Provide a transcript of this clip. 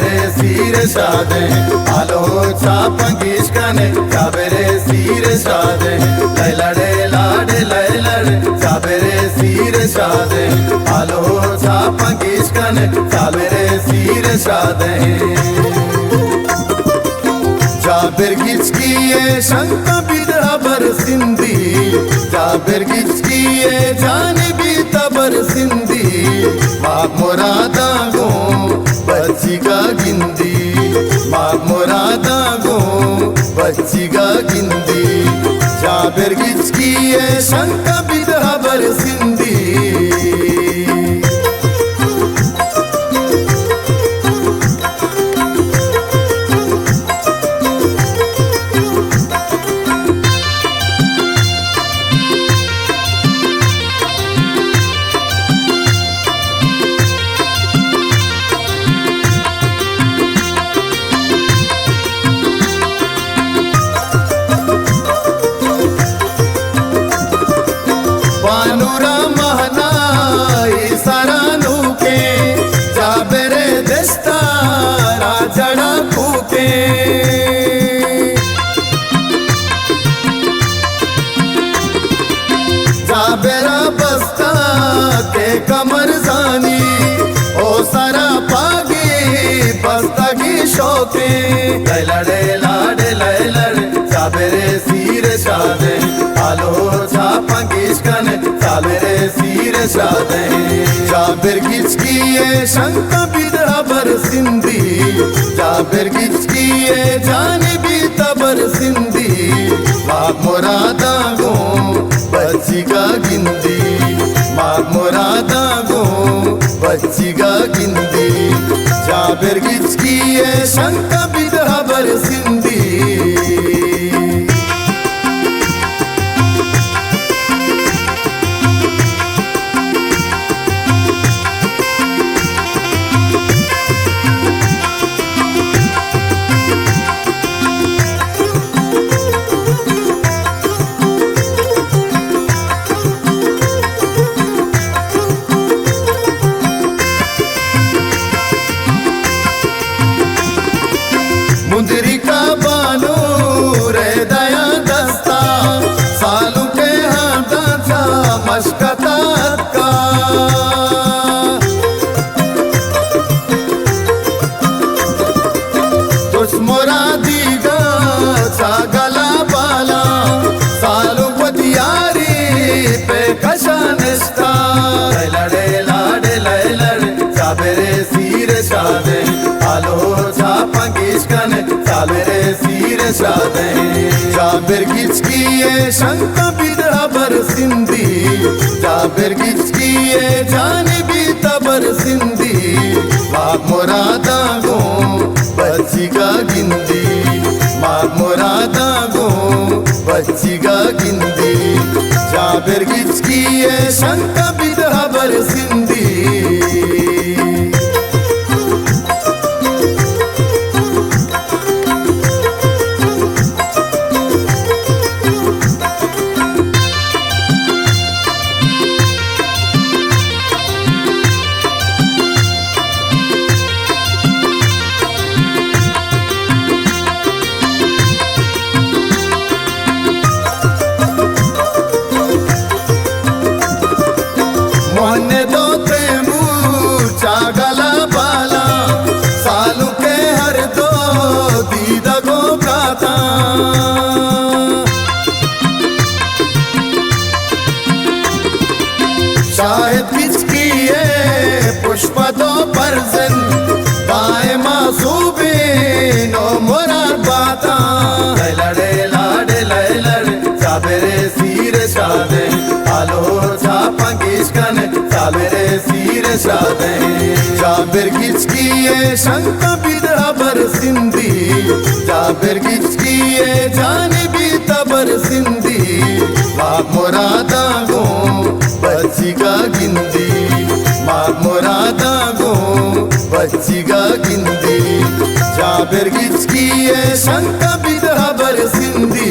Zabere sire şade alo çapangişkane Zabere sire şade laylade lade laylade Zabere sire şade alo çapangişkane Zabere sire şade Jaber gitskiye şanka bidhabar sindi Jaber gitskiye janibi tabar sindi Maag murada go bachchiga gindi Maag murada go bachchiga gindi Jaber gitskiye şanka bidhabar sindi जाबेरा बस्ता के कमर जानी ओ सारा पागी बस्ता की शोके लैलड़े लाडे लैलड़े जाबेरे सिरे शादे आलो छापंगिशकने जाबेरे सिरे शादे Jaber गिचकिए शंका बिदहाबर Sindhi Jaber गिचकिए जाने भी तबर सिंधी माग मुरादा गो बच्चिगा गिंदी माग मुरादा गो बच्चिगा गिंदी जाबेर गिचकिए शंका बिदहाबर सिंधी मुंदरी का बानो रे दया दस्ता सालू के हाथा था मशकता का तुझ मुरादी गा सागला बाला सालू पतियारी पे कशा निष्ठा लड़े लाडे लड़े जाबेरे सिरे शादे आलो छापंगिशकने जाबेरे सिरे शादे जाबेर गिचकिए शंका बिदहाबर सिंधी जाबेर गिचकिए जाने भी तबर सिंधी माग मुरादा गो बच्चिगा गिंदी माग मुरादा गो बच्चिगा गिंदी जाबेर गिचकिए शंका बिदहाबर सिंधी मोहने दो तेमू चागला बाला सालू के हर दो दीदा को प्राता शाहिद किचकिए पुष्प दो परजन दाए मासूबे नो मुराद बाता लड़े लाडे लड़े जाबेरे सिरे शादे आलो छापंगिशकने जाबेरे सिरे शादे जाबेर गिचकिए शंका बिदहाबर सिंधी जाबेर गिचकिए जाने भी तबर सिंधी माग मुरादा गो बच्चिगा गिंदी माग मुरादा गो बच्चिगा गिंदी जाबेर गिचकिए शंका बिदहाबर सिंधी